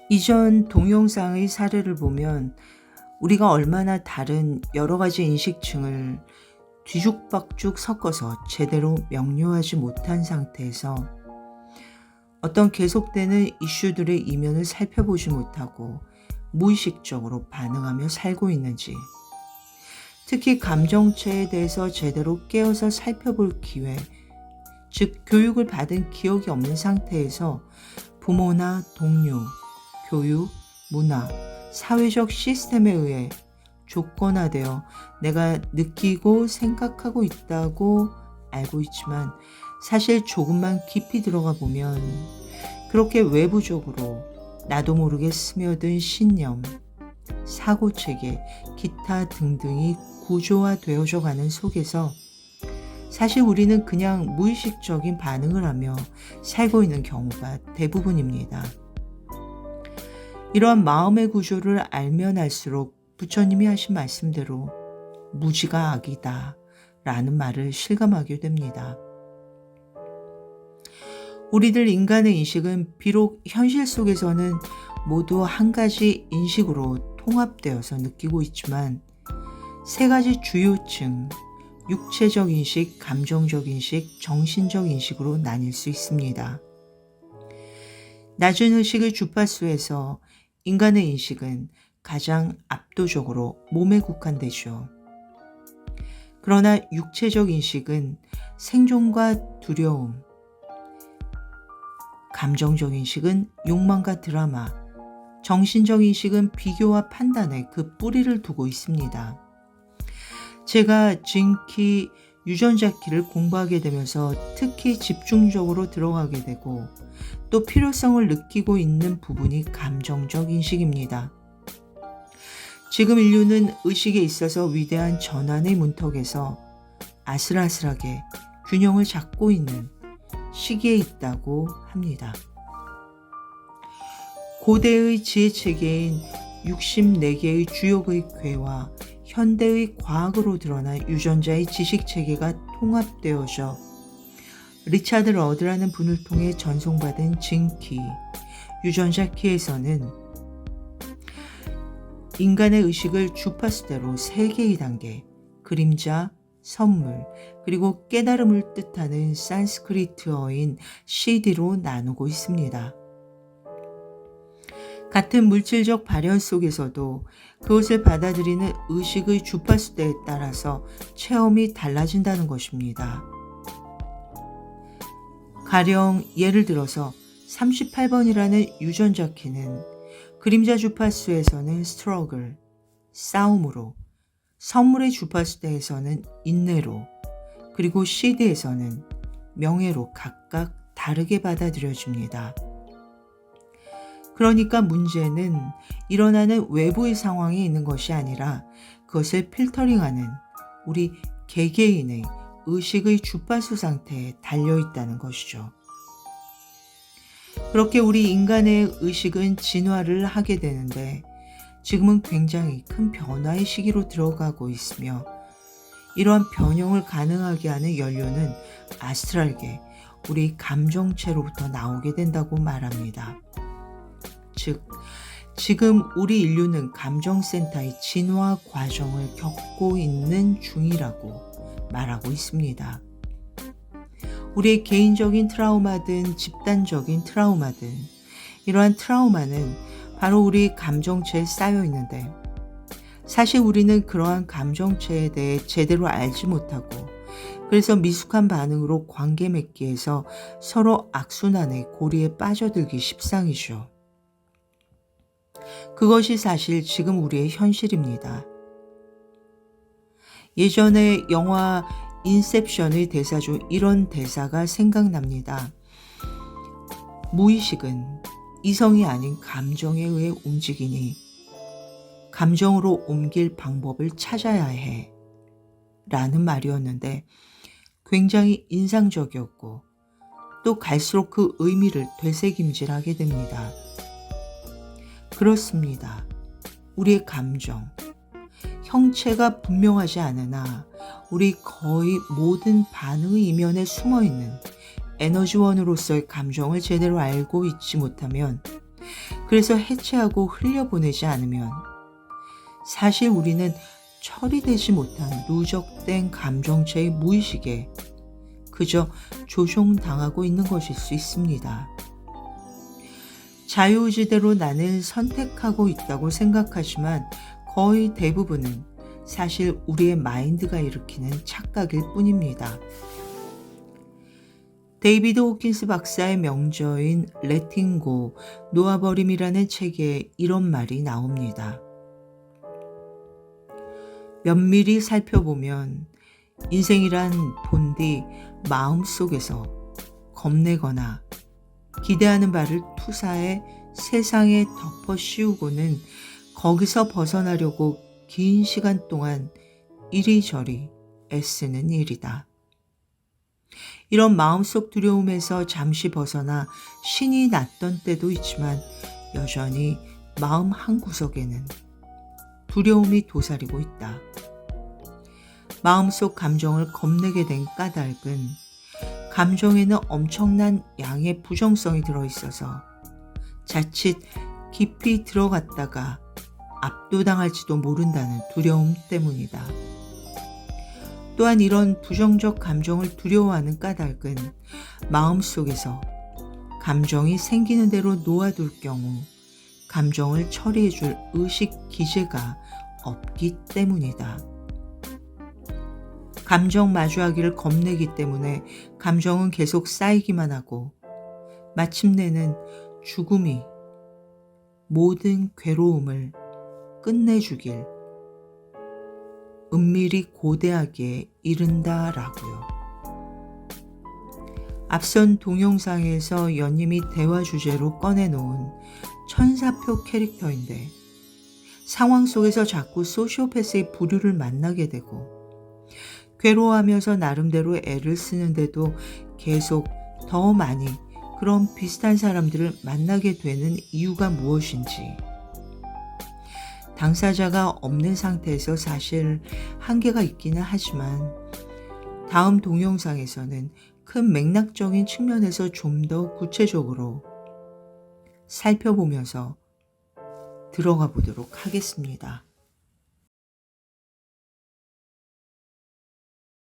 이전 동영상의 사례를 보면 우리가 얼마나 다른 여러 가지 인식층을 뒤죽박죽 섞어서 제대로 명료하지 못한 상태에서 어떤 계속되는 이슈들의 이면을 살펴보지 못하고 무의식적으로 반응하며 살고 있는지, 특히 감정체에 대해서 제대로 깨어서 살펴볼 기회, 즉 교육을 받은 기억이 없는 상태에서 부모나 동료, 교육, 문화, 사회적 시스템에 의해 조건화되어 내가 느끼고 생각하고 있다고 알고 있지만, 사실 조금만 깊이 들어가 보면 그렇게 외부적으로 나도 모르게 스며든 신념, 사고체계, 기타 등등이 구조화되어져 가는 속에서 사실 우리는 그냥 무의식적인 반응을 하며 살고 있는 경우가 대부분입니다. 이러한 마음의 구조를 알면 알수록 부처님이 하신 말씀대로 무지가 악이다 라는 말을 실감하게 됩니다. 우리들 인간의 인식은 비록 현실 속에서는 모두 한 가지 인식으로 통합되어서 느끼고 있지만, 세 가지 주요층, 육체적 인식, 감정적 인식, 정신적 인식으로 나뉠 수 있습니다. 낮은 의식의 주파수에서 인간의 인식은 가장 압도적으로 몸에 국한되죠. 그러나 육체적 인식은 생존과 두려움, 감정적 인식은 욕망과 드라마, 정신적 인식은 비교와 판단에 그 뿌리를 두고 있습니다. 제가 진키, 유전자키를 공부하게 되면서 특히 집중적으로 들어가게 되고 또 필요성을 느끼고 있는 부분이 감정적 인식입니다. 지금 인류는 의식에 있어서 위대한 전환의 문턱에서 아슬아슬하게 균형을 잡고 있는 시기에 있다고 합니다. 고대의 지혜체계인 64개의 주역의 괴와 현대의 과학으로 드러난 유전자의 지식체계가 통합되어져 리차드 러드라는 분을 통해 전송받은 진키, 유전자키에서는 인간의 의식을 주파수대로 3개의 단계, 그림자, 선물, 그리고 깨달음을 뜻하는 산스크리트어인 CD로 나누고 있습니다. 같은 물질적 발현 속에서도 그것을 받아들이는 의식의 주파수대에 따라서 체험이 달라진다는 것입니다. 가령 예를 들어서 38번이라는 유전자 키는 그림자 주파수에서는 스트러글, 싸움으로, 선물의 주파수대에서는 인내로, 그리고 CD에서는 명예로 각각 다르게 받아들여집니다. 그러니까 문제는 일어나는 외부의 상황에 있는 것이 아니라 그것을 필터링하는 우리 개개인의 의식의 주파수 상태에 달려있다는 것이죠. 그렇게 우리 인간의 의식은 진화를 하게 되는데, 지금은 굉장히 큰 변화의 시기로 들어가고 있으며, 이러한 변형을 가능하게 하는 연료는 아스트랄계, 우리 감정체로부터 나오게 된다고 말합니다. 즉, 지금 우리 인류는 감정센터의 진화 과정을 겪고 있는 중이라고 말하고 있습니다. 우리의 개인적인 트라우마든 집단적인 트라우마든, 이러한 트라우마는 바로 우리 감정체에 쌓여 있는데, 사실 우리는 그러한 감정체에 대해 제대로 알지 못하고, 그래서 미숙한 반응으로 관계 맺기에서 서로 악순환의 고리에 빠져들기 십상이죠. 그것이 사실 지금 우리의 현실입니다. 예전에 영화 인셉션의 대사 중 이런 대사가 생각납니다. 무의식은 이성이 아닌 감정에 의해 움직이니 감정으로 옮길 방법을 찾아야 해 라는 말이었는데, 굉장히 인상적이었고 또 갈수록 그 의미를 되새김질하게 됩니다. 그렇습니다. 우리의 감정, 형체가 분명하지 않으나 우리 거의 모든 반응의 이면에 숨어있는 에너지원으로서의 감정을 제대로 알고 있지 못하면 그래서 해체하고 흘려보내지 않으면 사실 우리는 처리되지 못한 누적된 감정체의 무의식에 그저 조종당하고 있는 것일 수 있습니다. 자유의지대로 나는 선택하고 있다고 생각하지만 거의 대부분은 사실 우리의 마인드가 일으키는 착각일 뿐입니다. 데이비드 호킨스 박사의 명저인 Letting Go, 놓아버림이라는 책에 이런 말이 나옵니다. 면밀히 살펴보면 인생이란 본디 마음속에서 겁내거나 기대하는 바를 투사해 세상에 덮어 씌우고는 거기서 벗어나려고 긴 시간 동안 이리저리 애쓰는 일이다. 이런 마음속 두려움에서 잠시 벗어나 신이 났던 때도 있지만 여전히 마음 한구석에는 두려움이 도사리고 있다. 마음속 감정을 겁내게 된 까닭은 감정에는 엄청난 양의 부정성이 들어있어서 자칫 깊이 들어갔다가 압도당할지도 모른다는 두려움 때문이다. 또한 이런 부정적 감정을 두려워하는 까닭은 마음속에서 감정이 생기는 대로 놓아둘 경우 감정을 처리해줄 의식 기제가 없기 때문이다. 감정 마주하기를 겁내기 때문에 감정은 계속 쌓이기만 하고 마침내는 죽음이 모든 괴로움을 끝내주길 은밀히 고대하게 이른다라고요. 앞선 동영상에서 연님이 대화 주제로 꺼내놓은 천사표 캐릭터인데 상황 속에서 자꾸 소시오패스의 부류를 만나게 되고 괴로워하면서 나름대로 애를 쓰는데도 계속 더 많이 그런 비슷한 사람들을 만나게 되는 이유가 무엇인지 당사자가 없는 상태에서 사실 한계가 있기는 하지만 다음 동영상에서는 큰 맥락적인 측면에서 좀 더 구체적으로 살펴보면서 들어가 보도록 하겠습니다.